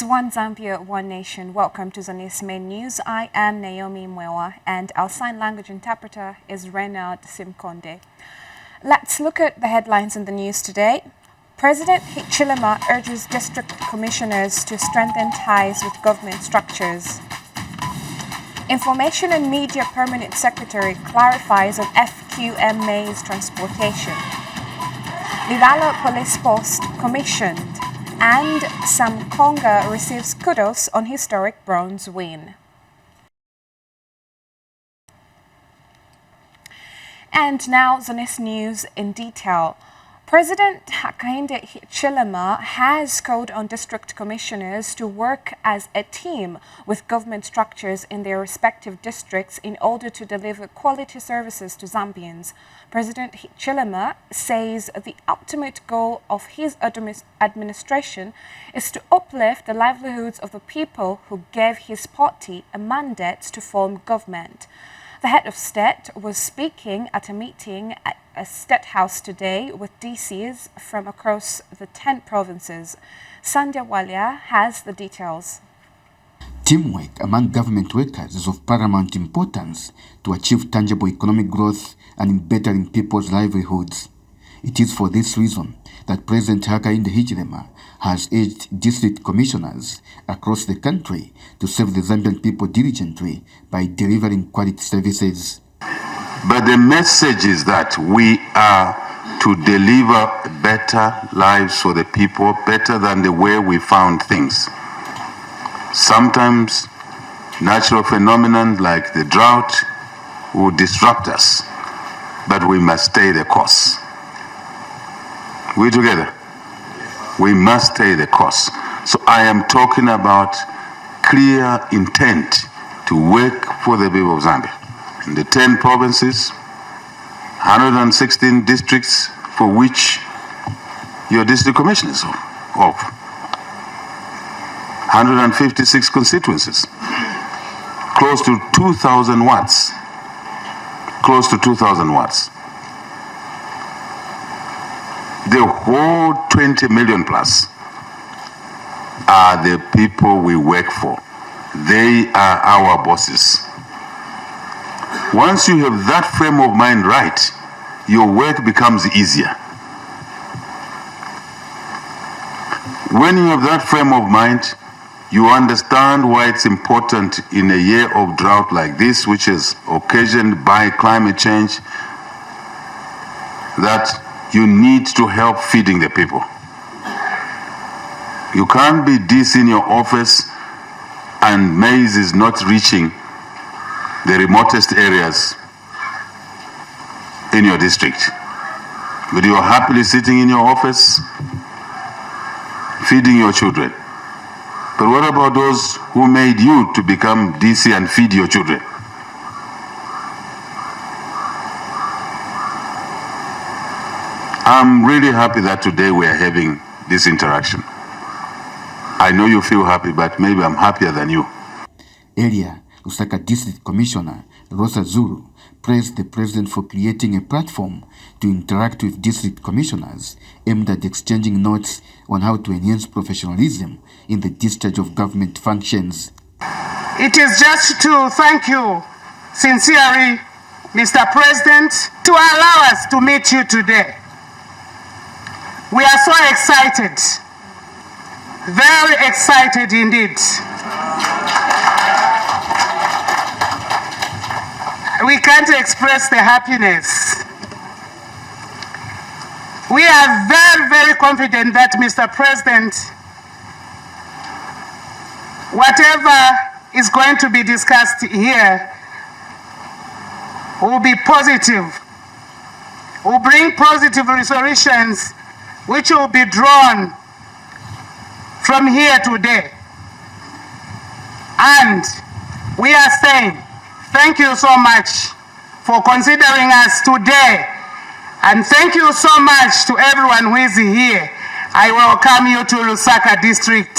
One Zambia, One Nation. Welcome to Zanis Main News. I am Naomi Mwewa and our sign language interpreter is Renard Simkonde. Let's look at the headlines in the news today. President Hichilema urges district commissioners to strengthen ties with government structures. Information and Media Permanent Secretary clarifies on FQMA's transportation. Ligala Police Post commissioned. And Sam Konga receives kudos on historic bronze win. And now Zanis News in detail. President Hakainde Hichilema has called on district commissioners to work as a team with government structures in their respective districts in order to deliver quality services to Zambians. President Hichilema says the ultimate goal of his administration is to uplift the livelihoods of the people who gave his party a mandate to form government. The head of state was speaking at a meeting at a state house today with DCs from across the 10 provinces. Sandhya Walia has the details. Teamwork among government workers is of paramount importance to achieve tangible economic growth and in bettering people's livelihoods. It is for this reason that President Hakainde Hichilema has urged district commissioners across the country to serve the Zambian people diligently by delivering quality services. But the message is that we are to deliver better lives for the people, better than the way we found things. Sometimes natural phenomenon like the drought will disrupt us, but we must stay the course. We together? We must stay the course. So I am talking about clear intent to work for the people of Zambia. In the 10 provinces, 116 districts for which your district commission is of. 156 constituencies. Close to 2,000 watts. Close to 2,000 watts. The whole 20 million plus are the people we work for. They are our bosses. Once you have that frame of mind right, your work becomes easier. When you have that frame of mind, you understand why it's important in a year of drought like this, which is occasioned by climate change, that you need to help feeding the people. You can't be DC in your office and maize is not reaching the remotest areas in your district. But you're happily sitting in your office, feeding your children. But what about those who made you to become DC and feed your children? I'm really happy that today we are having this interaction. I know you feel happy, but maybe I'm happier than you. Earlier, Lusaka District Commissioner Rosa Zulu praised the President for creating a platform to interact with district commissioners aimed at exchanging notes on how to enhance professionalism in the discharge of government functions. It is just to thank you sincerely, Mr. President, to allow us to meet you today. We are so excited, very excited indeed. We can't express the happiness. We are very, very confident that, Mr. President, whatever is going to be discussed here will be positive, will bring positive resolutions which will be drawn from here today. And we are saying, thank you so much for considering us today. And thank you so much to everyone who is here. I welcome you to Lusaka District.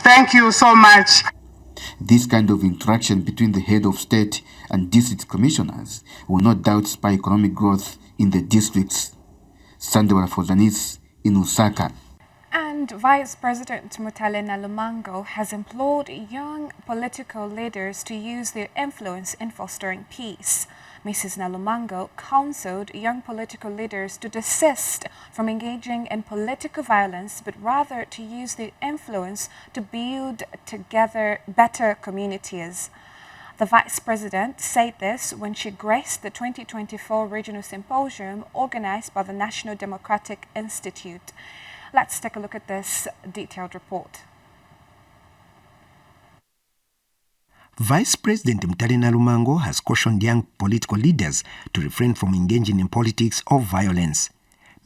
Thank you so much. This kind of interaction between the head of state and district commissioners will no doubt spur economic growth in the districts. Sandhya Walia for Zanis in Lusaka. And And Vice President Mutale Nalumango has implored young political leaders to use their influence in fostering peace. Mrs. Nalumango counseled young political leaders to desist from engaging in political violence, but rather to use their influence to build together better communities. The Vice President said this when she graced the 2024 Regional Symposium organized by the National Democratic Institute. Let's take a look at this detailed report. Vice President Mutale Nalumango has cautioned young political leaders to refrain from engaging in politics or violence.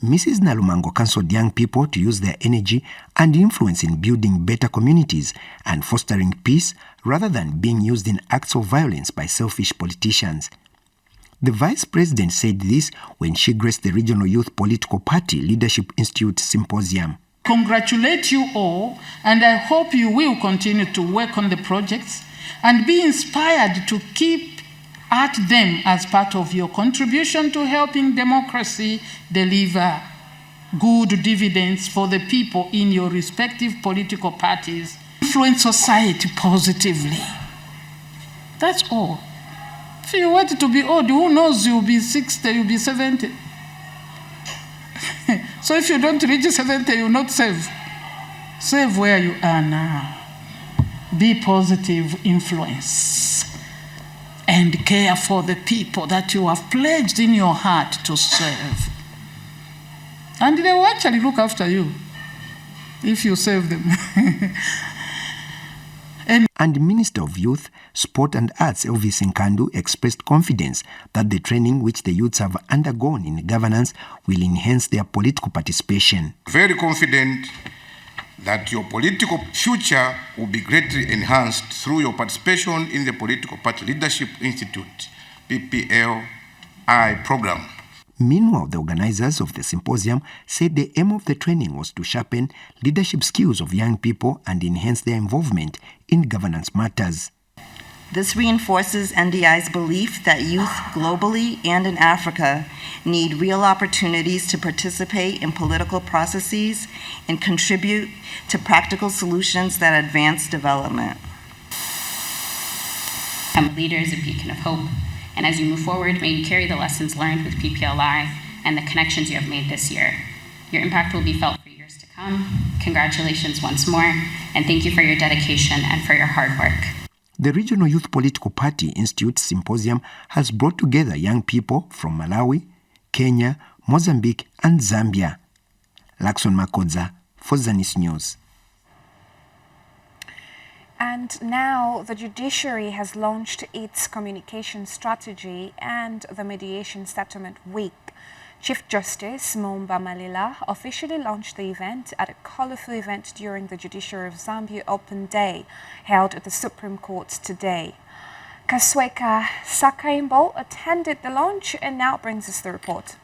Mrs. Nalumango counseled young people to use their energy and influence in building better communities and fostering peace rather than being used in acts of violence by selfish politicians. The Vice President said this when she graced the Regional Youth Political Party Leadership Institute Symposium. Congratulate you all, and I hope you will continue to work on the projects and be inspired to keep at them as part of your contribution to helping democracy deliver good dividends for the people in your respective political parties. Influence society positively. That's all. If you wait to be old, who knows, you'll be 60, you'll be 70. So if you don't reach 70, you'll not save. Save where you are now. Be positive influence and care for the people that you have pledged in your heart to serve. And they will actually look after you if you serve them. And Minister of Youth, Sport and Arts Elvis Nkandu expressed confidence that the training which the youths have undergone in governance will enhance their political participation. Very confident that your political future will be greatly enhanced through your participation in the Political Party Leadership Institute, PPLI program. Meanwhile, the organizers of the symposium said the aim of the training was to sharpen leadership skills of young people and enhance their involvement in governance matters. This reinforces NDI's belief that youth globally and in Africa need real opportunities to participate in political processes and contribute to practical solutions that advance development. Leaders, a beacon of hope. And as you move forward, may you carry the lessons learned with PPLI and the connections you have made this year. Your impact will be felt for years to come. Congratulations once more, and thank you for your dedication and for your hard work. The Regional Youth Political Party Institute Symposium has brought together young people from Malawi, Kenya, Mozambique, and Zambia. Lakson Makodza for Zanis News. And now the judiciary has launched its communication strategy and the Mediation Settlement Week. Chief Justice Mumba Malila officially launched the event at a colourful event during the Judiciary of Zambia Open Day held at the Supreme Court today. Kasweka Sakaimbo attended the launch and now brings us the report.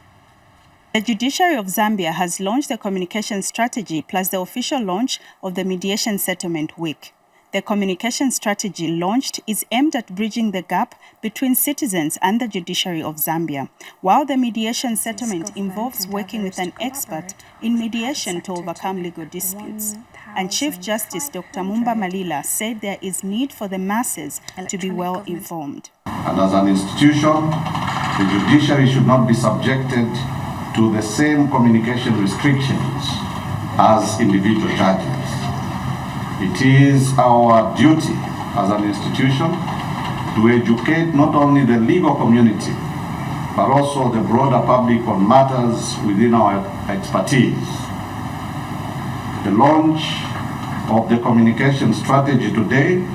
The Judiciary of Zambia has launched the communication strategy plus the official launch of the Mediation Settlement Week. The communication strategy launched is aimed at bridging the gap between citizens and the judiciary of Zambia, while the mediation settlement involves working with an expert in mediation to overcome legal disputes. And Chief Justice Dr. Mumba Malila said there is need for the masses to be well informed. And as an institution, the judiciary should not be subjected to the same communication restrictions as individual judges. It is our duty as an institution to educate not only the legal community, but also the broader public on matters within our expertise. The launch of the communication strategy today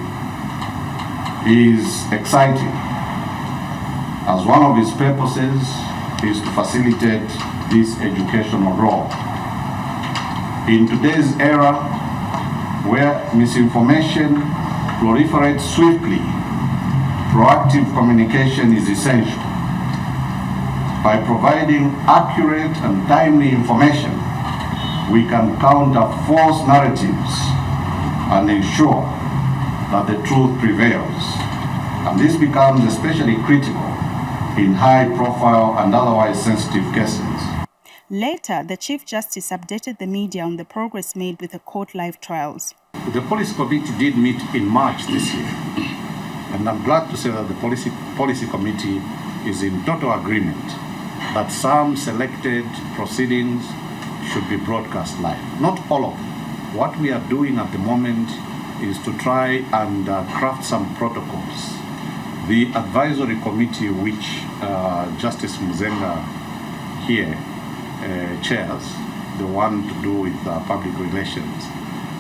is exciting, as one of its purposes is to facilitate this educational role. In today's era, where misinformation proliferates swiftly, proactive communication is essential. By providing accurate and timely information, we can counter false narratives and ensure that the truth prevails. And this becomes especially critical in high-profile and otherwise sensitive cases. Later, the Chief Justice updated the media on the progress made with the court live trials. The policy committee did meet in March this year, and I'm glad to say that the policy committee is in total agreement that some selected proceedings should be broadcast live. Not all of them. What we are doing at the moment is to try and craft some protocols. The advisory committee, which Justice Muzenga here chairs, the one to do with public relations,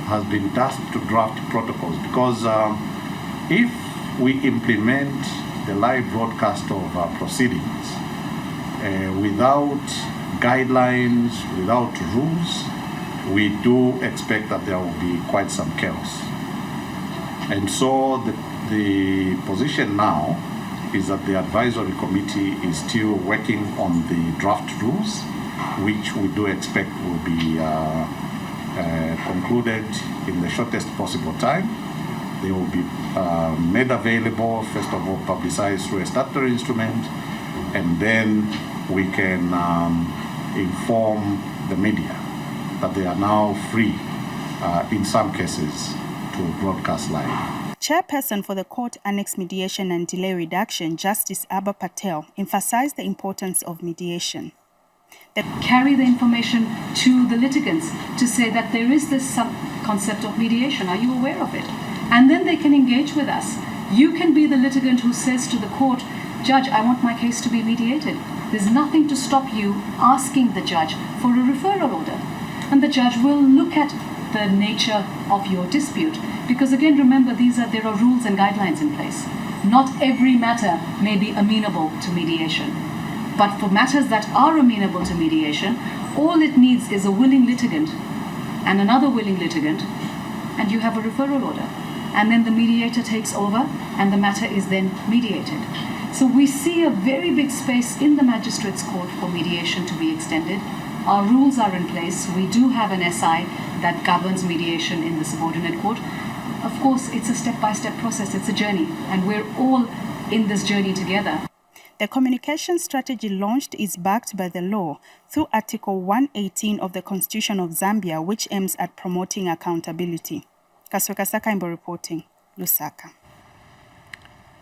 has been tasked to draft protocols, because if we implement the live broadcast of proceedings without guidelines, without rules, we do expect that there will be quite some chaos. And so the position now is that the advisory committee is still working on the draft rules, which we do expect will be concluded in the shortest possible time. They will be made available, first of all, publicized through a statutory instrument, and then we can inform the media that they are now free, in some cases, to broadcast live. Chairperson for the Court Annex Mediation and Delay Reduction, Justice Abba Patel, emphasized the importance of mediation. Carry the information to the litigants to say that there is this concept of mediation. Are you aware of it? And then they can engage with us. You can be the litigant who says to the court, Judge, I want my case to be mediated. There's nothing to stop you asking the judge for a referral order. And the judge will look at the nature of your dispute. Because again, remember, there are rules and guidelines in place. Not every matter may be amenable to mediation. But for matters that are amenable to mediation, all it needs is a willing litigant and another willing litigant, and you have a referral order. And then the mediator takes over, and the matter is then mediated. So we see a very big space in the Magistrates' Court for mediation to be extended. Our rules are in place. We do have an SI that governs mediation in the subordinate court. Of course, it's a step-by-step process. It's a journey, and we're all in this journey together. The communication strategy launched is backed by the law through Article 118 of the Constitution of Zambia, which aims at promoting accountability. Kasweka Sakaimbo reporting, Lusaka.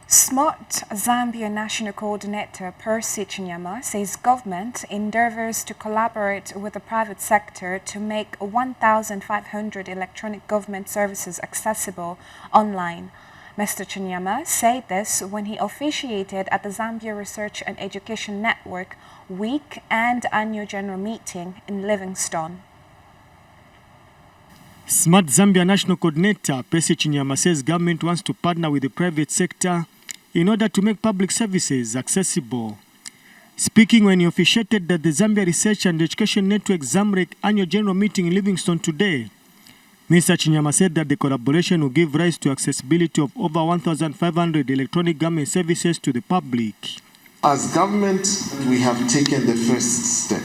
Smart Zambia National Coordinator Percy Chinyama says government endeavors to collaborate with the private sector to make 1,500 electronic government services accessible online. Mr. Chinyama said this when he officiated at the Zambia Research and Education Network Week and Annual General Meeting in Livingstone. Smart Zambia National Coordinator Percy Chinyama says government wants to partner with the private sector in order to make public services accessible. Speaking when he officiated at the Zambia Research and Education Network ZAMREC Annual General Meeting in Livingstone today, Mr. Chinyama said that the collaboration will give rise to accessibility of over 1,500 electronic government services to the public. As government, we have taken the first step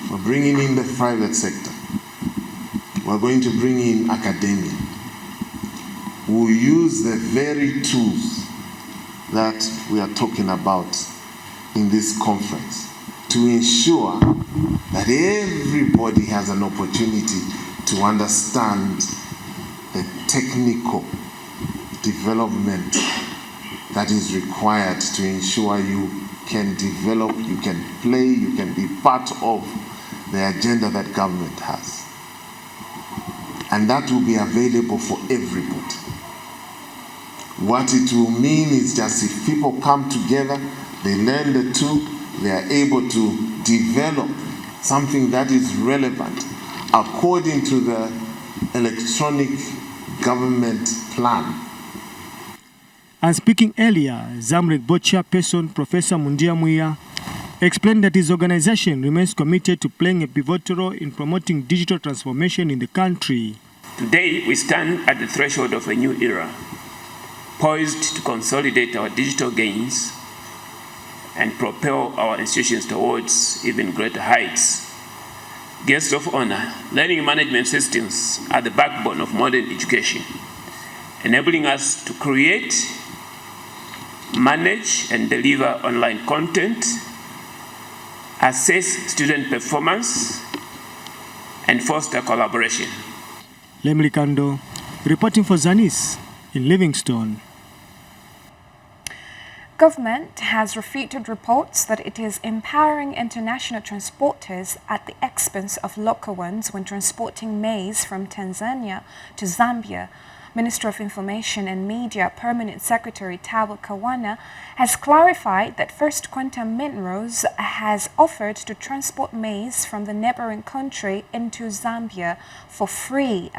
for bringing in the private sector. We're going to bring in academia. We'll use the very tools that we are talking about in this conference to ensure that everybody has an opportunity to understand the technical development that is required to ensure you can develop, you can play, you can be part of the agenda that government has. And that will be available for everybody. What it will mean is just if people come together, they learn the tool, they are able to develop something that is relevant according to the electronic government plan. And speaking earlier, ZAMREC Board Chairperson Professor Mundia Muya explained that his organization remains committed to playing a pivotal role in promoting digital transformation in the country. Today, we stand at the threshold of a new era, poised to consolidate our digital gains and propel our institutions towards even greater heights. Guests of honor, learning management systems are the backbone of modern education, enabling us to create, manage, and deliver online content assess student performance, and foster collaboration. Lemri Kando, reporting for Zanis in Livingstone. Government has refuted reports that it is empowering international transporters at the expense of local ones when transporting maize from Tanzania to Zambia. Minister of Information and Media Permanent Secretary Tabu Kawana has clarified that First Quantum Minerals has offered to transport maize from the neighboring country into Zambia for free,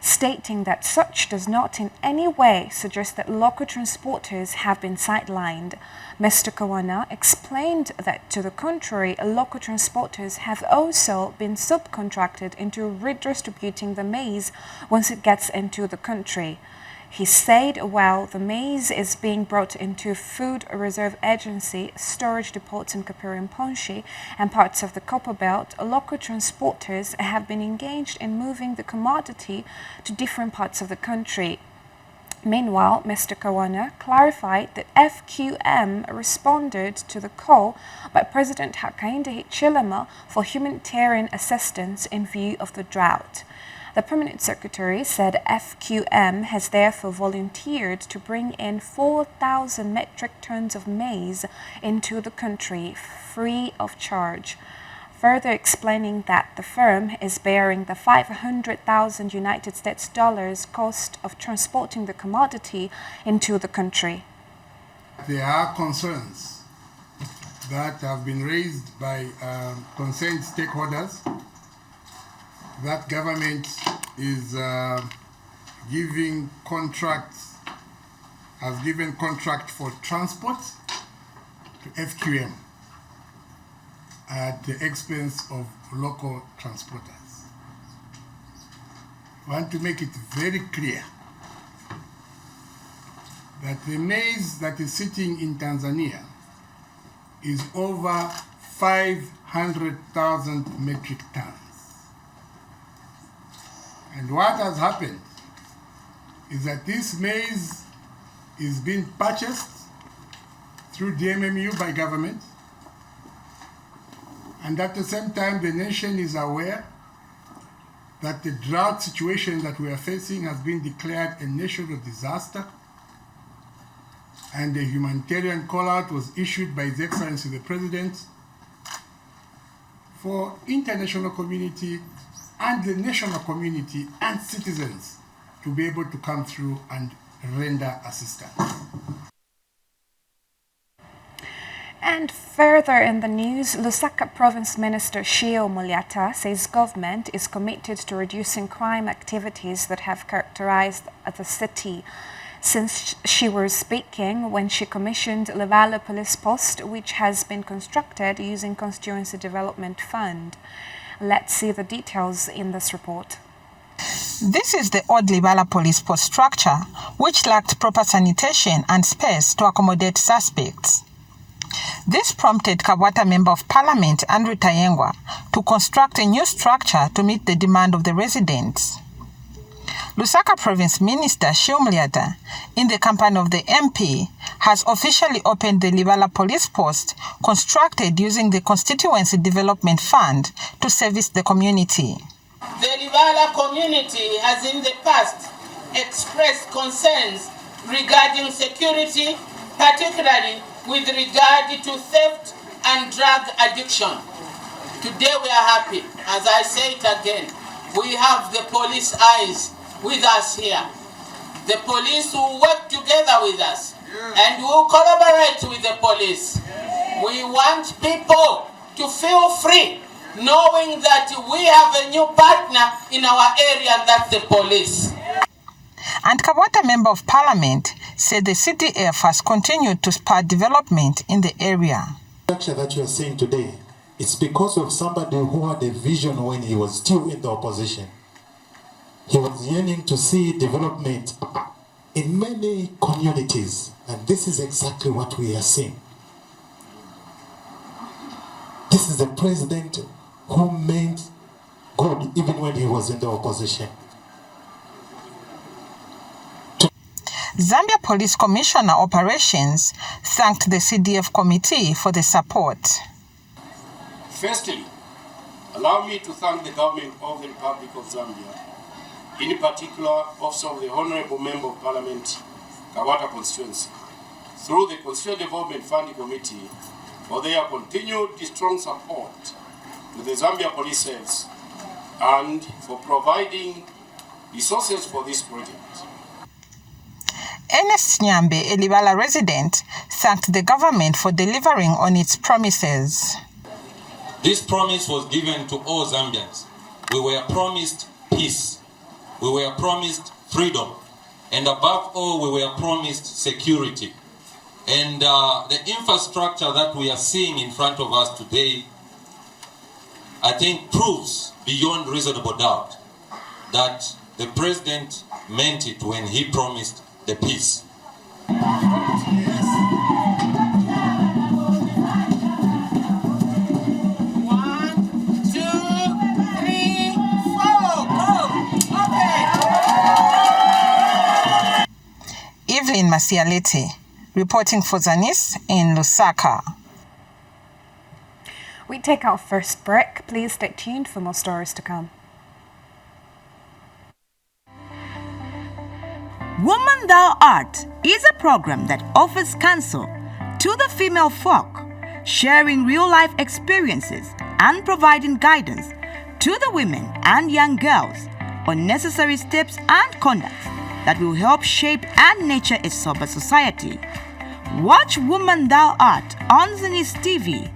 stating that such does not in any way suggest that local transporters have been sidelined. Mr. Kawana explained that, to the contrary, local transporters have also been subcontracted into redistributing the maize once it gets into the country. He said while the maize is being brought into Food Reserve Agency storage depots in Kapere and Ponshi and parts of the Copper Belt, local transporters have been engaged in moving the commodity to different parts of the country. Meanwhile, Mr. Kawana clarified that FQM responded to the call by President Hakainde Hichilema for humanitarian assistance in view of the drought. The Permanent Secretary said FQM has therefore volunteered to bring in 4,000 metric tons of maize into the country free of charge, further explaining that the firm is bearing the 500,000 United States dollars cost of transporting the commodity into the country. There are concerns that have been raised by concerned stakeholders that government is giving contracts, has given contract for transport to FQM at the expense of local transporters. I want to make it very clear that the maize that is sitting in Tanzania is over 500,000 metric tons. And what has happened is that this maize is being purchased through DMMU by government, and at the same time the nation is aware that the drought situation that we are facing has been declared a national disaster, and the humanitarian call-out was issued by His Excellency the President for international community and the national community and citizens to be able to come through and render assistance. And further in the news, Lusaka Province Minister Shio Mulyata says government is committed to reducing crime activities that have characterized the city. Since she was speaking when she commissioned Levala Police Post, which has been constructed using Constituency Development Fund. Let's see the details in this report. This is the old Levala Police Post structure, which lacked proper sanitation and space to accommodate suspects. This prompted Kabwata Member of Parliament Andrew Tayengwa to construct a new structure to meet the demand of the residents. Lusaka Province Minister Shio Mulyata, in the company of the MP, has officially opened the Levala Police Post, constructed using the Constituency Development Fund to service the community. The Levala community has in the past expressed concerns regarding security, particularly with regard to theft and drug addiction. Today we are happy, as I say it again, we have the police eyes with us here. The police will work together with us and will collaborate with the police. We want people to feel free knowing that we have a new partner in our area, and that's the police. And Kabwata Member of Parliament said the CDF has continued to spur development in the area. The structure that you are seeing today, it's because of somebody who had a vision when he was still in the opposition. He was yearning to see development in many communities, and this is exactly what we are seeing. This is the president who meant good even when he was in the opposition. Zambia Police Commissioner Operations thanked the CDF committee for the support. Firstly, allow me to thank the government of the Republic of Zambia, in particular also of the Honorable Member of Parliament, Kawata constituency, through the Constituent Development Fund Committee, for their continued strong support to the Zambia Police Service and for providing resources for this project. Ernest Nyambe, a Libala resident, thanked the government for delivering on its promises. This promise was given to all Zambians. We were promised peace. We were promised freedom. And above all, we were promised security. And the infrastructure that we are seeing in front of us today, I think proves beyond reasonable doubt that the president meant it when he promised the peace. 1, 2, 3, 4, go! Okay. Evelyn Masialeti, reporting for Zanis in Lusaka. We take our first break. Please stay tuned for more stories to come. Woman Thou Art is a program that offers counsel to the female folk, sharing real-life experiences and providing guidance to the women and young girls on necessary steps and conduct that will help shape and nurture a sober society. Watch Woman Thou Art on Zanis TV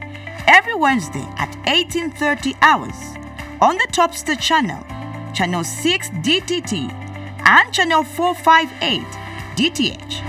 every Wednesday at 18:30 hours on the Topster channel, channel 6 DTT, and channel 458 DTH.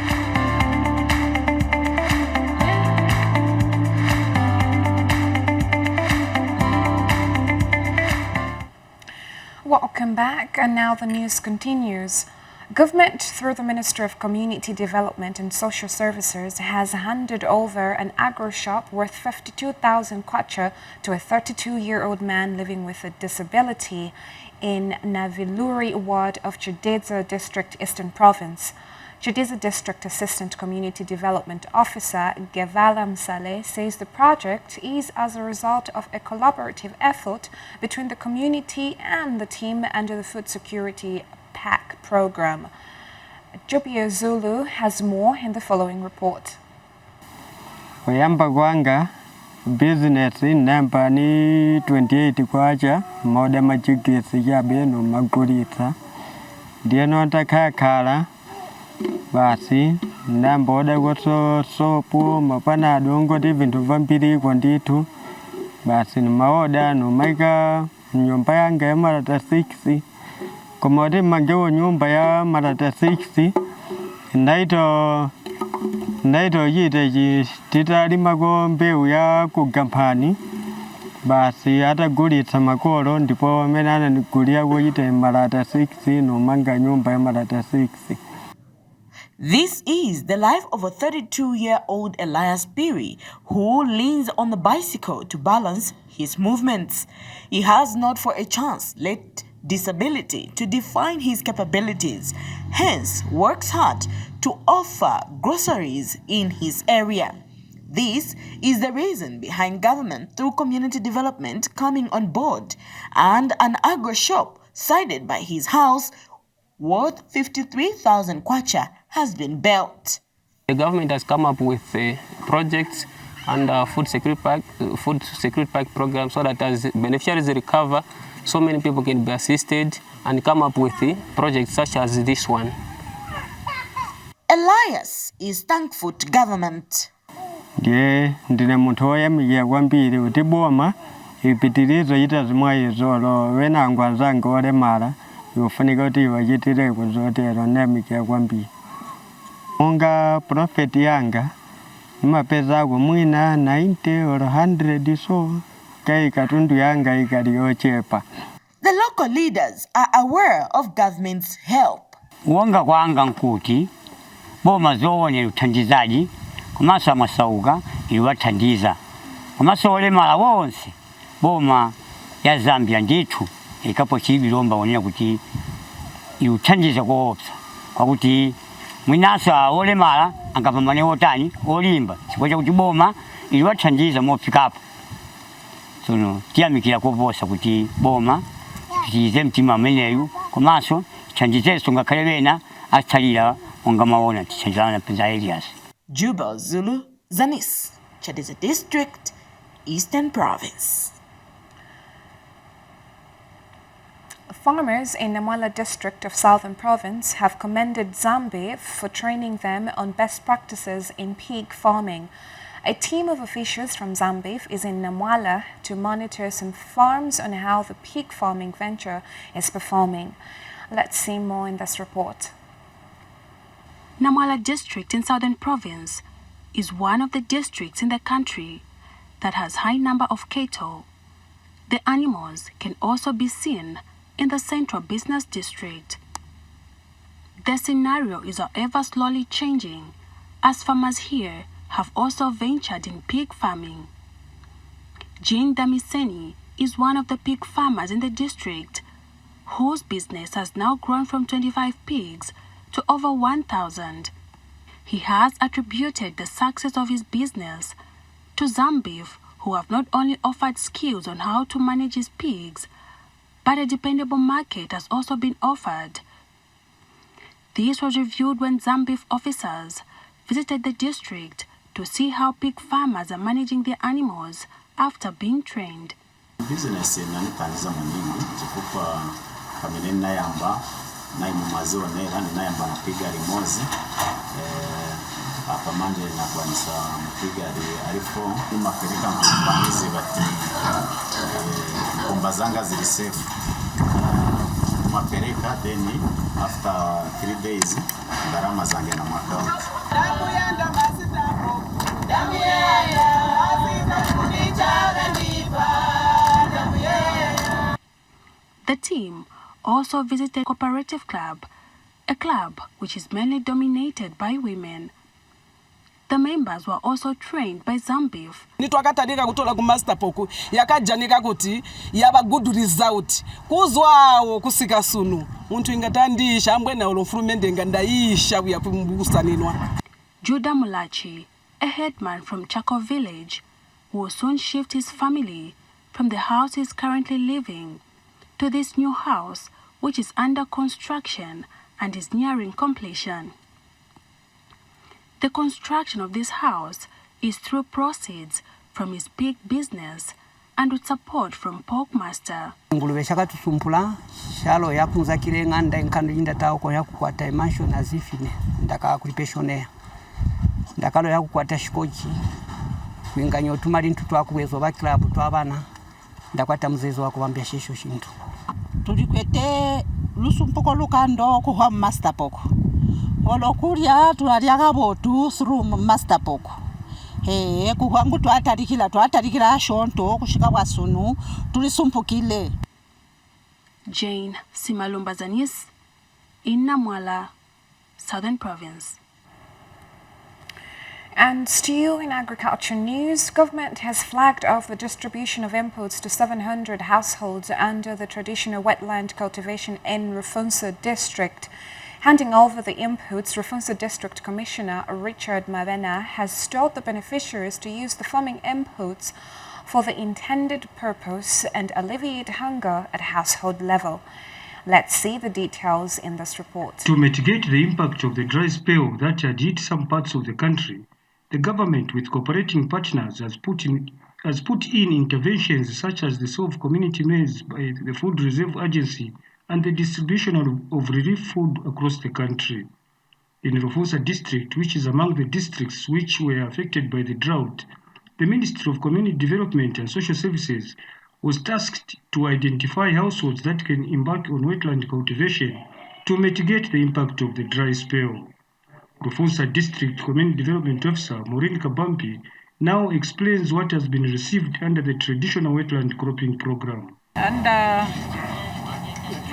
Welcome back, and now the news continues. Government, through the Ministry of Community Development and Social Services, has handed over an agro shop worth 52,000 kwacha to a 32-year-old man living with a disability in Naviluri ward of Chideza District, Eastern Province. Chideza District Assistant Community Development Officer Gevala Msale says the project is as a result of a collaborative effort between the community and the team under the Food Security PAC program. Jobia Zulu has more in the following report. Oyamba kwanga business namba ni 28 kwacha moda machikisi ya beno magulitsa ndieno takakala basi ndamboda goto sopo mapana dongo vintu vampiri kwanditu basi maoda no maika nyumba yanga ya marata 6 komode magewo nyumba ya marata 6 ndaito yite titali magombe uya kugampani basi atagulitsa makolo ndipo amene ananigulia kuyite marata 6 no manga nyumba ya marata 6. This is the life of a 32-year-old Elias Biri, who leans on the bicycle to balance his movements. He has not for a chance let disability to define his capabilities, hence works hard to offer groceries in his area. This is the reason behind government through community development coming on board and an agro shop sited by his house worth 53,000 kwacha has been built. The government has come up with projects under food security pack program so that as beneficiaries recover, so many people can be assisted and come up with projects such as this one. Elias is thankful to government. Ndiye ndine muntu oyamiya kwambiri kuti boma ipitirizo ita zimwayi zolo wenangu anzanga olemala yofunika kuti iwachitireko zotero ndiyamiya kwambiri. Monga profit yanga nimapeza ako mwina 90 or 100 so kai katundu yanga ikali yochepa. The local leaders are aware of government's help. Wanga kwanga nkuti boma zoone utangizaji kumasa masauga iliwatangiza kumasa olemala wonse boma ya Zambia nditu ikapo chibiromba onena kuti iutangiza koopsa kwakuti mwinasa olemala angapambane otani olimba chifukwa chakuti boma iliwatangiza mofikapo sono tiyamikira kuvosa kuti boma tiize mtima ameneyu komanso tithandizenso ngakhale bena atsalira monga maona tichanjana penza Elias. Juba, Zulu, Zanis, Chadiza District, Eastern Province. Farmers in Namwala district of Southern Province have commended Zambev for training them on best practices in pig farming. A team of officials from Zambev is in Namwala to monitor some farms on how the pig farming venture is performing. Let's see more in this report. Namwala district in Southern Province is one of the districts in the country that has high number of cattle. The animals can also be seen in the Central Business District. The scenario is however slowly changing as farmers here have also ventured in pig farming. Jean Damiseni is one of the pig farmers in the district whose business has now grown from 25 pigs to over 1,000. He has attributed the success of his business to Zambev, who have not only offered skills on how to manage his pigs, but a dependable market has also been offered. This was reviewed when Zambev officers visited the district to see how pig farmers are managing their animals after being trained. Business inanitangiza mwenyewe chikupa kamene nayamba naimumaziwa nera nayamba napiga limozi hapa manje nakwanisa mpiga alifo imapereka mpangizi bati kumbazanga zili safe mapereka then after 3 days gharama zange na account. The team also visited Cooperative Club, a club which is mainly dominated by women. The members were also trained by Zambev. Nitwakatandika kutola ku master poku yakajanika kuti yaba good result kuzwawo kusika sunu muntu ingatandisha ambwe na olofurumende ngandaisha kuyapumbusaniwa. Judah Mulachi, a headman from Chako village, will soon shift his family from the house he is currently living to this new house which is under construction and is nearing completion. The construction of this house is through proceeds from his pig business and with support from Pork Master. Ngulube shakatusumpula shalo yakunza kile nganda nkando jinda tao kwa yakukwata imansho na zifine ndaka kulipeshonea ndakalo yakukwata shikochi kuinganya otumali ntutu akuwezo ba club twabana ndakwata mzezo wako bambya shisho shintu tulikwete lusumpuko lukando kuwa master poko olokuria tualiaga botu through master poko kuhangu twatarikira shonto kushika kwa sunu tulisumpukile. Jane Simalumba Zanis in Namwala, Southern Province. And still in agriculture news, government has flagged off the distribution of inputs to 700 households under the traditional wetland cultivation in Rufunsa district. Handing over the inputs, Rufunsa District Commissioner Richard Mavena has told the beneficiaries to use the farming inputs for the intended purpose and alleviate hunger at household level. Let's see the details in this report. To mitigate the impact of the dry spell that had hit some parts of the country, the government, with cooperating partners, has put in interventions such as the sale of community maize by the Food Reserve Agency and the distribution of relief food across the country. In Rufunsa district, which is among the districts which were affected by the drought, the Ministry of Community Development and Social Services was tasked to identify households that can embark on wetland cultivation to mitigate the impact of the dry spell. Rufunsa District Community Development Officer Maureen Kabampi now explains what has been received under the traditional wetland cropping program. Under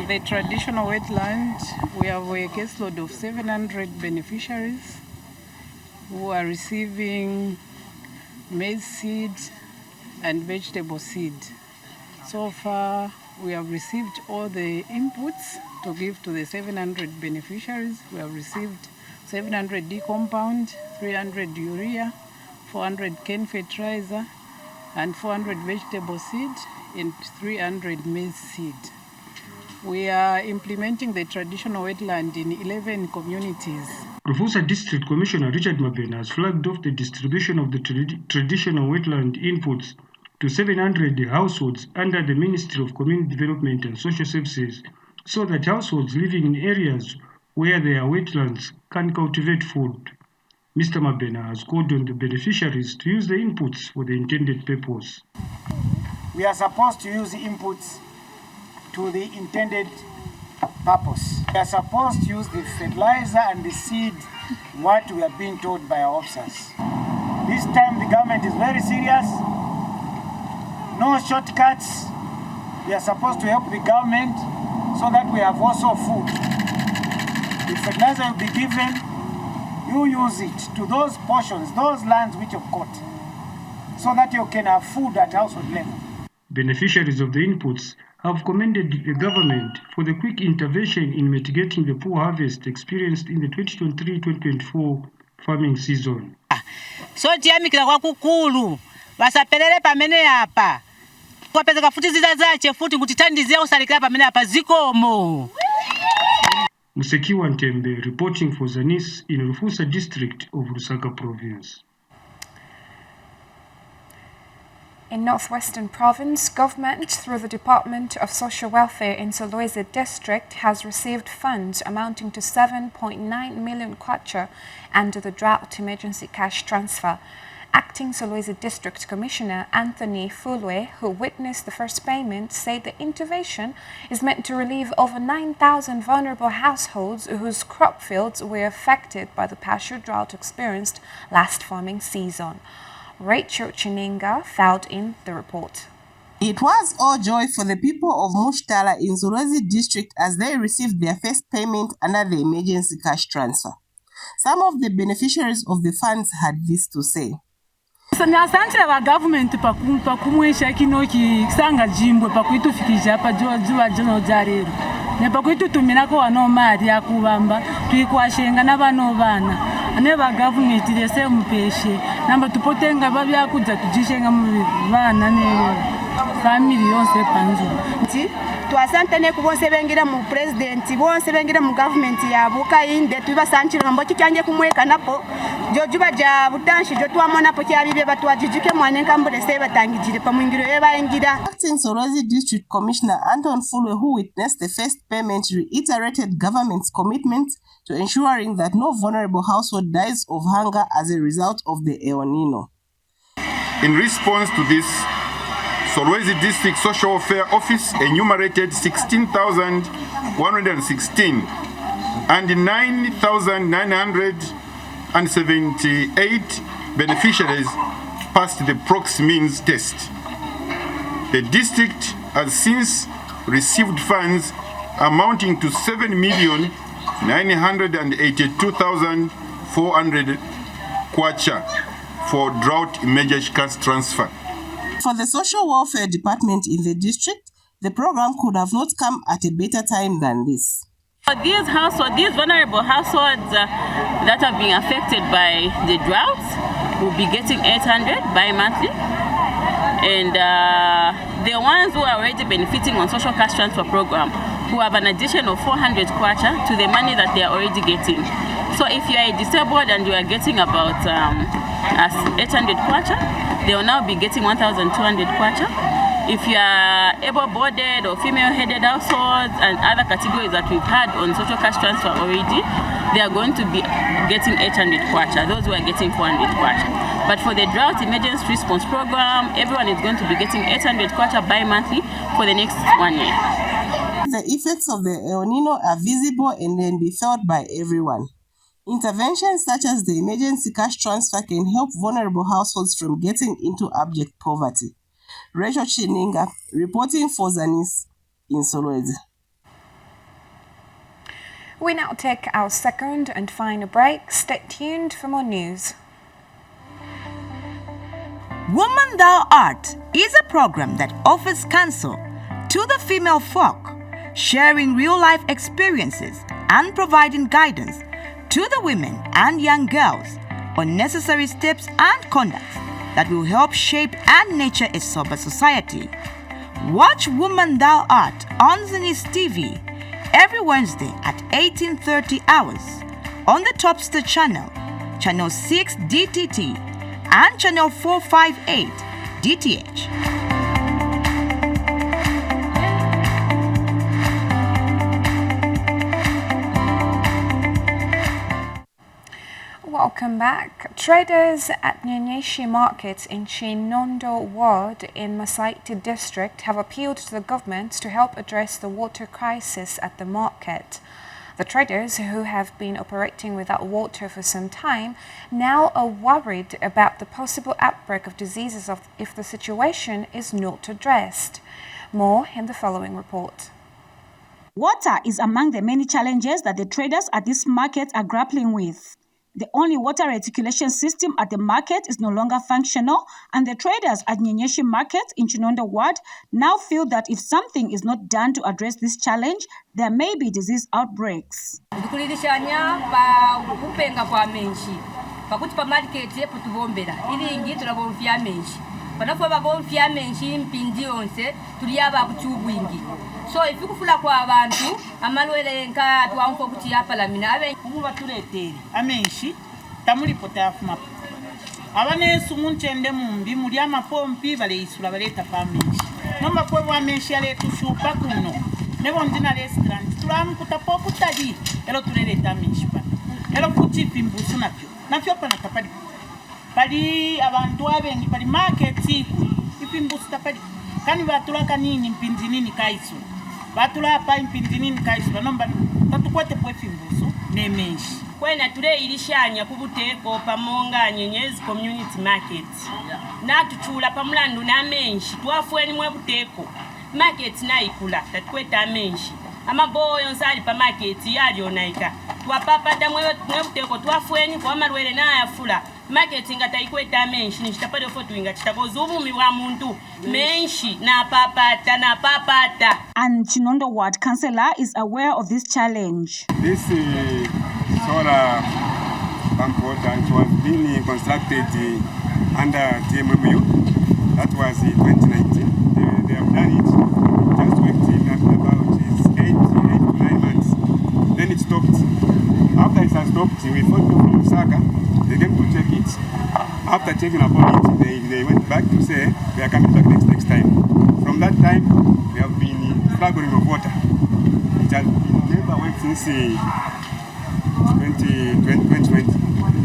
the traditional wetland, we have a caseload of 700 beneficiaries who are receiving maize seed and vegetable seed. So far, we have received all the inputs to give to the 700 beneficiaries. We have received 700 D compound, 300 urea, 400 cane fertilizer, and 400 vegetable seed and 300 maize seed. We are implementing the traditional wetland in 11 communities. Rufusa District Commissioner Richard Mabena has flagged off the distribution of the traditional wetland inputs to 700 households under the Ministry of Community Development and Social Services so that households living in areas where there are wetlands can cultivate food. Mr. Mabena has called on the beneficiaries to use the inputs for the intended purpose. We are supposed to use the inputs to the intended purpose. We are supposed to use the fertilizer and the seed, what we are being told by our officers. This time the government is very serious. No shortcuts. We are supposed to help the government so that we have also food. The fertilizer will be given, you use it to those portions, those lands which you've got, so that you can have food at household level. Beneficiaries of the inputs have commended the government for the quick intervention in mitigating the poor harvest experienced in the 2023-2024 farming season. So tiyamikira kwa kukulu vasapelele pamene apa kwapezeka futi zida zache futi kuti tandizia usalikira pamene apa zikomo. Musekiwa Ntembe reporting for Zanis in Rufusa district of Lusaka province. In Northwestern Province, government, through the Department of Social Welfare in Solwezi District, has received funds amounting to 7.9 million kwacha under the Drought Emergency Cash Transfer. Acting Solwezi District Commissioner Anthony Fulwe, who witnessed the first payment, said the intervention is meant to relieve over 9,000 vulnerable households whose crop fields were affected by the partial drought experienced last farming season. Rachel Chininga filed in the report. It was all joy for the people of Mushtala in Solwezi district as they received their first payment under the emergency cash transfer. Some of the beneficiaries of the funds had this to say. Asante wa government pakumwesha kinoki sanga jimbo pakuitufikisha hapa jua jono jarero ne pakuitutumirako wano mali yakubamba tuikwashenga n'abano bana ne ba government lese mupeshe namba tupotenga babyakuja tujishenga mu bana ne family yonse panzo twasante ne kubonse bengira mu president bonse bengira mu government yabuka inde tubasanchira mbo kikyanje kumweka napo jojuba ja butanshi jo twamona po kyabibe batwajijike mwane kambule se batangijire pamwingiro yebaingira. Acting Solwezi District Commissioner Anton Fulwe, who witnessed the first payment, reiterated government's commitment to ensuring that no vulnerable household dies of hunger as a result of the El Nino. In response to this, Solwezi District Social Welfare Office enumerated 16,116 and 9,978 beneficiaries passed the prox means test. The district has since received funds amounting to 7,982,400 kwacha for drought emergency cash transfer. For the Social Welfare Department in the district, the program could have not come at a better time than this. These vulnerable households that have been affected by the droughts will be getting 800 bi-monthly. And the ones who are already benefiting on social cash transfer program who have an addition of 400 kwacha to the money that they are already getting. So if you are disabled and you are getting about 800 kwacha, they will now be getting 1,200 kwacha. If you are able-bodied or female-headed households and other categories that we've had on social cash transfer already, they are going to be getting 800 kwacha, those who are getting 400 kwacha. But for the drought emergency response program, everyone is going to be getting 800 kwacha bi-monthly for the next 1 year. The effects of the El Nino are visible and can be felt by everyone. Interventions such as the emergency cash transfer can help vulnerable households from getting into abject poverty. Rachel Chininga reporting for Zanis in Solwezi. We now take our second and final break. Stay tuned for more news. Woman Thou Art is a program that offers counsel to the female folk, sharing real-life experiences and providing guidance to the women and young girls on necessary steps and conduct that will help shape and nurture a sober society. Watch Woman Thou Art on Zanis TV every Wednesday at 18:30 hours on the Topster channel, channel 6 DTT and channel 458 DTH. Welcome back. Traders at Nyenyeshi Market in Chinondo Ward in Masaiti District have appealed to the government to help address the water crisis at the market. The traders, who have been operating without water for some time, now are worried about the possible outbreak of diseases if the situation is not addressed. More in the following report. Water is among the many challenges that the traders at this market are grappling with. The only water reticulation system at the market is no longer functional, and the traders at Nyenyeshi Market in Chinondo Ward now feel that if something is not done to address this challenge, there may be disease outbreaks. pakuti pa market yepo tubombera ili ingi turabomfya menshi panafo babomfya menshi mpindi yonse tuliyaba kuchubwingi so ifikufula kwa abantu amalwele nka twanko kuti yapa lamina abe umuba tuletere amenshi tamuli potafuma abanesu munchende mumbi muri amapompi baleisura baleta pamenshi nomba kwa amenshi ale tushupa kuno nebo ndina restaurant turamu kutapoku tadi elo tuleleta amenshi pa elo kuti pimbusu nafyo pana tapali pali abantu abengi pali market ipimbusu tapali kani batulaka nini mpindi nini kaisu batula pa mpindi nini kaisu banomba tatukwete po pimbusu nemenshi kwena ture ilishanya kubuteko pamonga Nyenyezi community market na tuchula pamulandu na menshi twafweni mwe buteko market na ikula tatukweta menshi amaboyo nsali pa market yali onaika twapapata mwe buteko twafweni kwa malwele na yafula market ngata ikweta menshi nishitapade foto inga chitakoza ubumi bwa muntu menshi na papata. And Chinondo Ward Councillor is aware of this challenge. This solar pump water was being constructed under TMMU. That was in 2019. They have done it. Just worked in about 8 to 9 months. Then it stopped. After it has stopped, we phoned people from Osaka. They came to check it. After checking upon it, they went back to say they are coming back next time. From that time, we have been struggling with water. It has been never worked since 2020.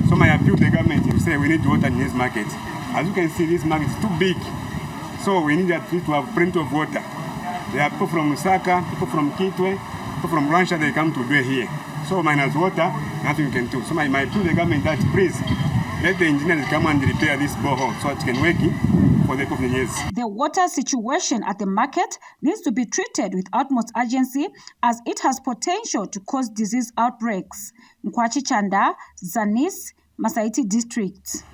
So my appeal to the government is to say we need water in this market. As you can see, this market is too big. So we need at least to have plenty of water. There are people from Osaka, people from Kitwe, people from Ransha, they come to do it here. So minus water, nothing we can do. So my appeal to the government that please let the engineers come and repair this borehole so it can work for the people of Nyenyezi. The water situation at the market needs to be treated with utmost urgency as it has potential to cause disease outbreaks. Nkwachi Chanda, Zanis, Masaiti District.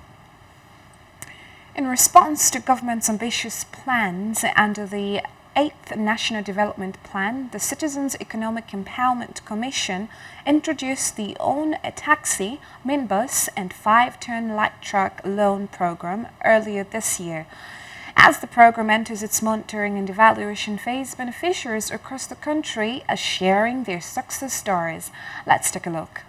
In response to government's ambitious plans under the 8th National Development Plan, the Citizens Economic Empowerment Commission introduced the Own a Taxi, Minibus and 5-ton light truck loan program earlier this year. As the program enters its monitoring and evaluation phase, beneficiaries across the country are sharing their success stories. Let's take a look.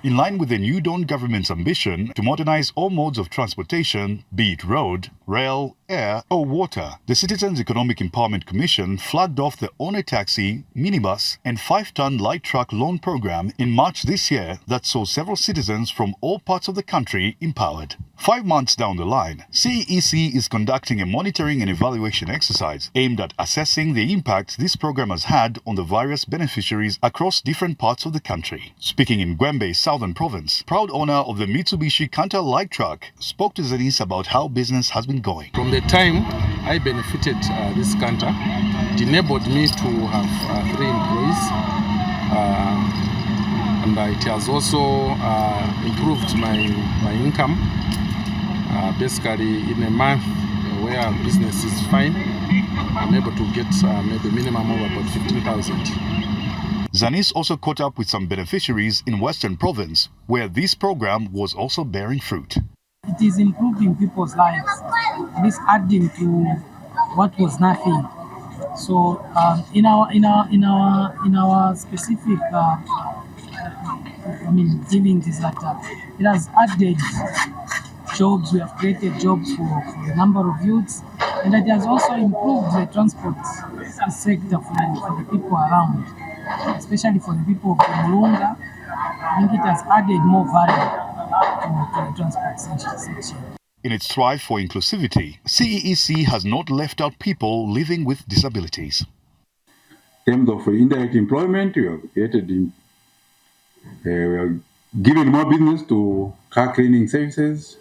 In line with the new Dawn government's ambition to modernize all modes of transportation, be it road, rail, air or water, the Citizens Economic Empowerment Commission flagged off the Own a Taxi, Minibus and 5-ton light truck loan program in March this year that saw several citizens from all parts of the country empowered. 5 months down the line, CEC is conducting a monitoring and evaluation exercise aimed at assessing the impact this program has had on the various beneficiaries across different parts of the country. Speaking in Gwembe's Southern Province, proud owner of the Mitsubishi Canter light truck spoke to Zanis about how business has been going. From the time I benefited this Canter, it enabled me to have 3 employees. And it has also improved my income. Basically, in a month where business is fine, I'm able to get maybe minimum of about 15,000. Zanis also caught up with some beneficiaries in Western Province, where this program was also bearing fruit. It is improving people's lives. It is adding to what was nothing. So in our specific dealings is that it has added jobs. We have created jobs for a number of youths, and it has also improved the transport sector for the people around, especially for the people of Mulunga. I think it has added more value to the transport section. In its drive for inclusivity, CEEC has not left out people living with disabilities. In terms of indirect employment, we have given more business to car cleaning services,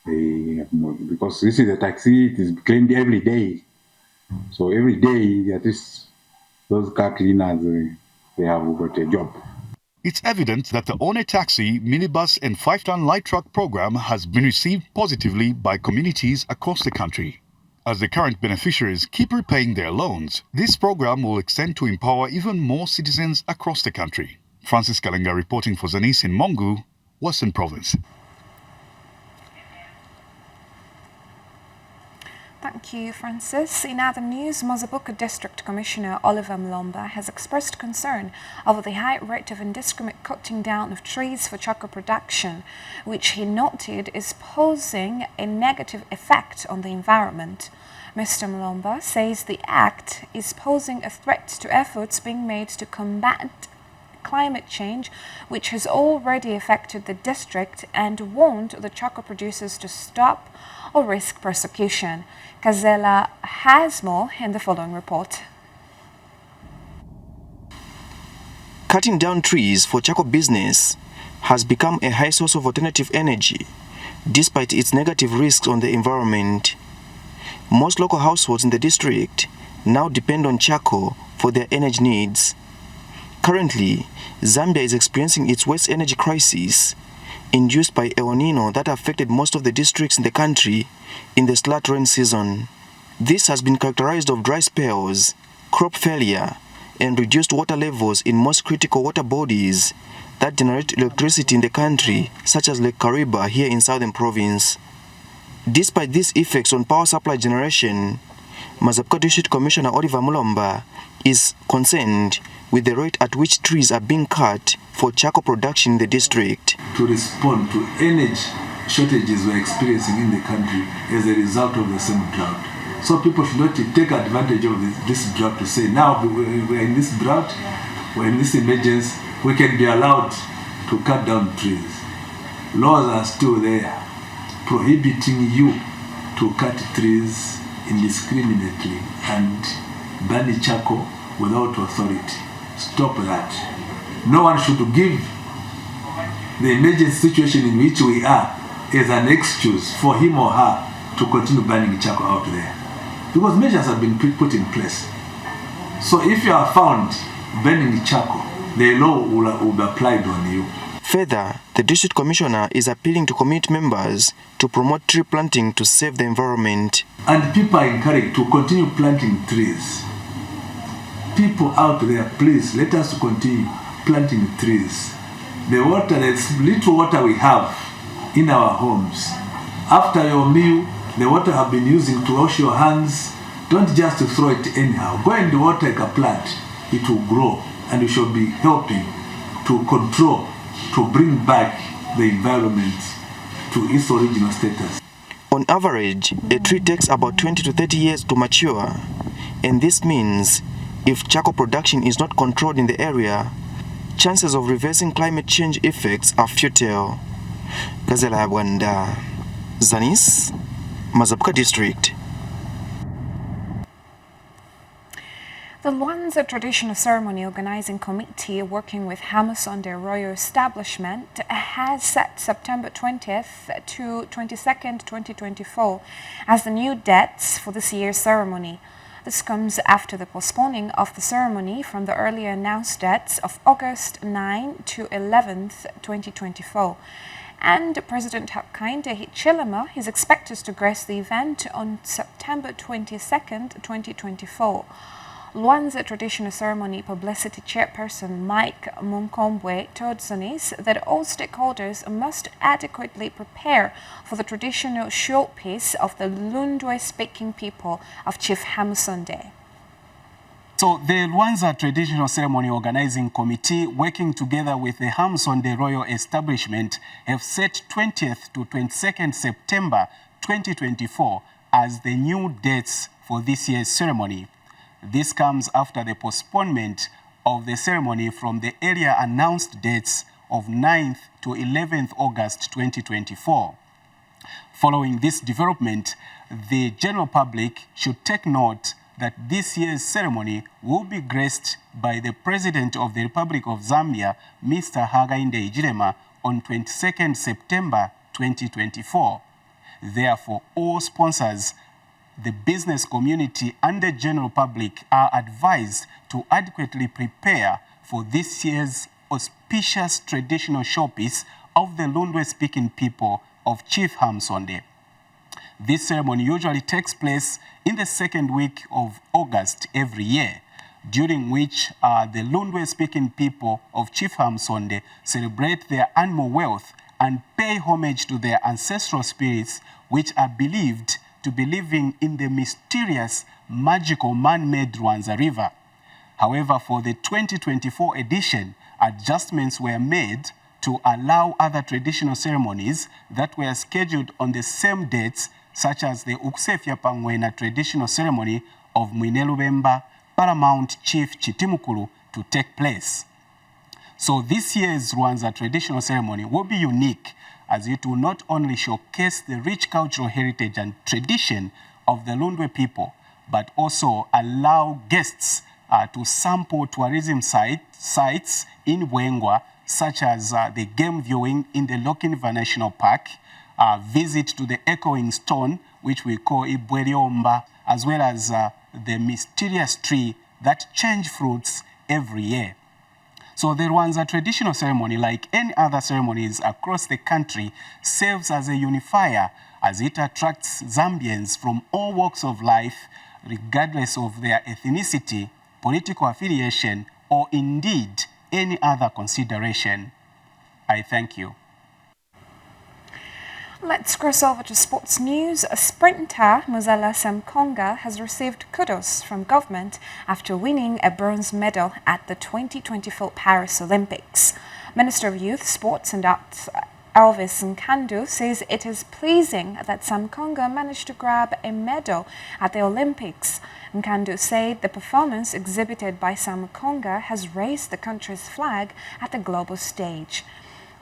because this is a taxi, it is cleaned every day. So every day, at least those car cleaners, they have got a job. It's evident that the One Taxi, minibus and 5-ton light truck program has been received positively by communities across the country. As the current beneficiaries keep repaying their loans, this program will extend to empower even more citizens across the country. Francis Kalenga reporting for Zanis in Mongu, Western Province. Thank you, Francis. In other news, Mazabuka District Commissioner Oliver Mlomba has expressed concern over the high rate of indiscriminate cutting down of trees for chocolate production, which he noted is posing a negative effect on the environment. Mr. Mlomba says the act is posing a threat to efforts being made to combat climate change, which has already affected the district, and warned the chocolate producers to stop or risk persecution. Kazela has more in the following report. Cutting down trees for charcoal business has become a high source of alternative energy, despite its negative risks on the environment. Most local households in the district now depend on charcoal for their energy needs. Currently, Zambia is experiencing its waste energy crisis, induced by El Nino that affected most of the districts in the country in the slack rain season. This has been characterized of dry spells, crop failure, and reduced water levels in most critical water bodies that generate electricity in the country, such as Lake Kariba here in Southern Province. Despite these effects on power supply generation, Mazabuka District Commissioner Oliver Mlomba is concerned with the rate at which trees are being cut for charcoal production in the district. To respond to energy shortages we're experiencing in the country as a result of the same drought. So people should not take advantage of this drought to say, now we're in this drought, we're in this emergency, we can be allowed to cut down trees. Laws are still there prohibiting you to cut trees indiscriminately and burn charcoal without authority. Stop that. No one should give the emergency situation in which we are as an excuse for him or her to continue burning charcoal out there. Because measures have been put in place. So if you are found burning charcoal, the law will be applied on you. Further, the district commissioner is appealing to community members to promote tree planting to save the environment. And people are encouraged to continue planting trees. People out there, please let us continue planting trees. The water, the little water we have in our homes, after your meal, the water have been using to wash your hands, don't just throw it anyhow. Go and water like a plant. It will grow, and you should be helping to control, to bring back the environment to its original status. On average, a tree takes about 20 to 30 years to mature, and this means if charcoal production is not controlled in the area, chances of reversing climate change effects are futile. Gazela Abwanda, Zanis, Mazabuka District. The Luanza Traditional Ceremony Organizing Committee, working with Hamas on their royal establishment, has set September 20th to 22nd, 2024 as the new dates for this year's ceremony. This comes after the postponing of the ceremony from the earlier announced dates of August 9 to 11th, 2024. And President Hakainde Hichilema is expected to grace the event on September 22nd, 2024. Luanza traditional ceremony publicity chairperson Mike Munkombwe told Zanis that all stakeholders must adequately prepare for the traditional showpiece of the Lundwe-speaking people of Chief Hamusonde. So the Luanza Traditional Ceremony Organizing Committee, working together with the Hamusonde Royal Establishment, have set 20th to 22nd September 2024 as the new dates for this year's ceremony. This comes after the postponement of the ceremony from the earlier announced dates of 9th to 11th August 2024. Following this development, the general public should take note that this year's ceremony will be graced by the President of the Republic of Zambia, Mr. Hakainde Hichilema, on 22nd September 2024. Therefore, all sponsors, the business community and the general public are advised to adequately prepare for this year's auspicious traditional showpiece of the Lundwe-speaking people of Chief Hamusonde. This ceremony usually takes place in the second week of August every year, during which the Lundwe-speaking people of Chief Hamusonde celebrate their animal wealth and pay homage to their ancestral spirits, which are believed to be living in the mysterious, magical man-made Luanza River. However, for the 2024 edition, adjustments were made to allow other traditional ceremonies that were scheduled on the same dates, such as the Ukusefya Pangwena traditional ceremony of Mwinelubemba Paramount Chief Chitimukulu to take place. So this year's Luanza traditional ceremony will be unique, as it will not only showcase the rich cultural heritage and tradition of the Lundwe people, but also allow guests to sample tourism sites in Bwengwa, such as the game viewing in the Lokinva National Park, visit to the echoing stone, which we call Ibweriomba, as well as the mysterious tree that change fruits every year. So the Luanza traditional ceremony, like any other ceremonies across the country, serves as a unifier as it attracts Zambians from all walks of life, regardless of their ethnicity, political affiliation, or indeed any other consideration. I thank you. Let's cross over to sports news. Sprinter Muzala Samkonga has received kudos from government after winning a bronze medal at the 2024 Paris Olympics. Minister of Youth, Sports and Arts Elvis Nkandu says it is pleasing that Samkonga managed to grab a medal at the Olympics. Nkandu said the performance exhibited by Samkonga has raised the country's flag at the global stage.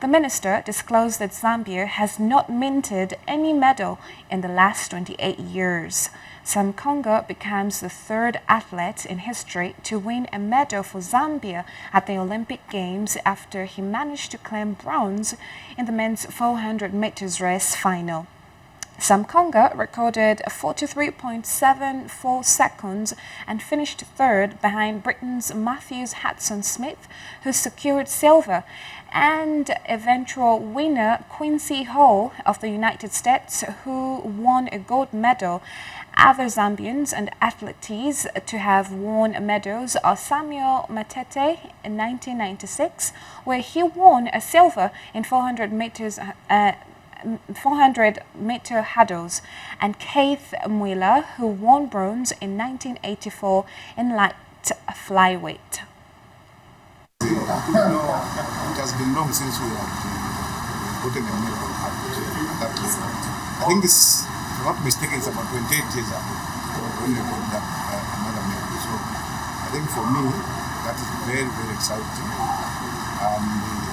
The minister disclosed that Zambia has not minted any medal in the last 28 years. Samkonga becomes the third athlete in history to win a medal for Zambia at the Olympic Games after he managed to claim bronze in the men's 400 meters race final. Samkonga recorded 43.74 seconds and finished third behind Britain's Matthews Hudson-Smith, who secured silver, and eventual winner Quincy Hall of the United States, who won a gold medal. Other Zambians and athletes to have won medals are Samuel Matete in 1996, where he won a silver in 400-meter hurdles, and Keith Mwila, who won bronze in 1984 in light flyweight. It has been long since we have gotten a medal at that level. I think this, if I'm not mistaken, it's about 28 years ago when we got that another medal. So I think for me, that is very, very exciting.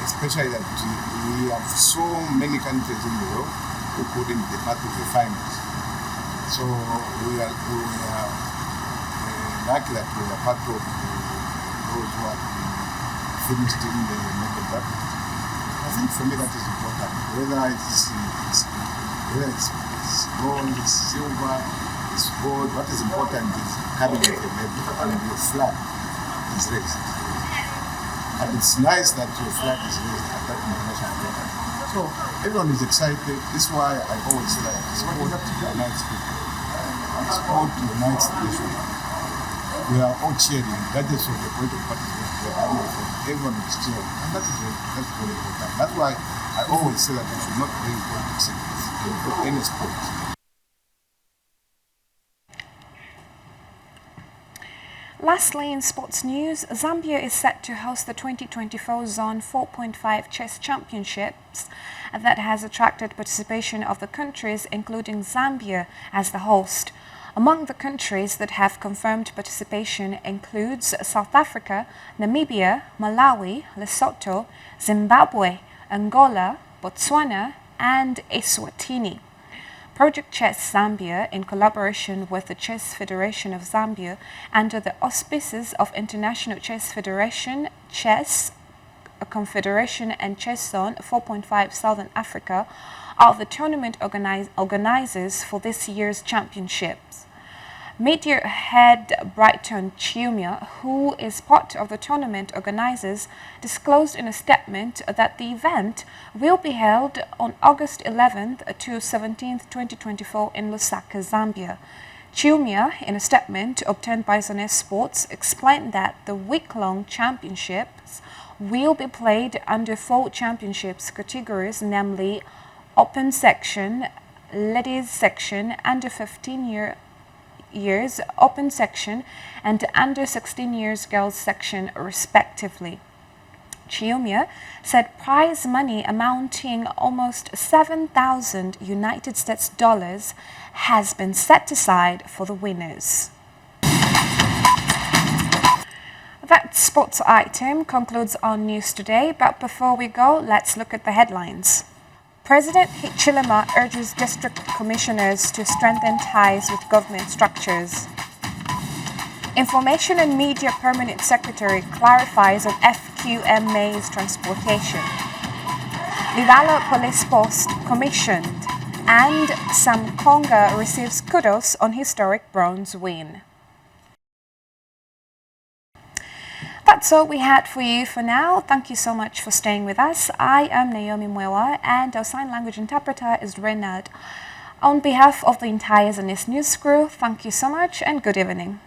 Especially that we have so many countries in the world who couldn't be part of the finals. So we are lucky that we are part of those who are finished in the medal bracket. I think for me that is important. Whether it's gold, it's silver, it's gold, what is important is having a medal and your flag is raised. And it's nice that your flag is raised at that international level. So everyone is excited. This is why I always say that sport unites people. Sport unites nations. we are all cheering, regardless of the political parties we are having, everyone is cheering. And that's very important. That's why I always say that we should not bring politics into any sport. Lastly, in sports news, Zambia is set to host the 2024 Zone 4.5 Chess Championships that has attracted participation of the countries, including Zambia, as the host. Among the countries that have confirmed participation includes South Africa, Namibia, Malawi, Lesotho, Zimbabwe, Angola, Botswana, and Eswatini. Project Chess Zambia, in collaboration with the Chess Federation of Zambia, under the auspices of International Chess Federation, Chess Confederation and Chess Zone 4.5 Southern Africa, are the tournament organizers for this year's championships. Media head Brighton Chiumia, who is part of the tournament organizers, disclosed in a statement that the event will be held on August 11th to 17th, 2024 in Lusaka, Zambia. Chiumia, in a statement obtained by Zanis Sports, explained that the week-long championships will be played under 4 championships categories, namely Open Section, Ladies Section, Under 15 years Open Section, and Under 16 years Girls Section, respectively. Chiumia said prize money amounting almost 7,000 United States dollars has been set aside for the winners. That sports item concludes our news today, but before we go, let's look at the headlines. President Hichilema urges district commissioners to strengthen ties with government structures. Information and Media Permanent Secretary clarifies on FQMA's transportation. Lilala Police Post commissioned, and Sam Konga receives kudos on historic bronze win. That's all we had for you for now. Thank you so much for staying with us. I am Naomi Mwewa, and our sign language interpreter is Renard. On behalf of the entire Zanis News crew, thank you so much and good evening.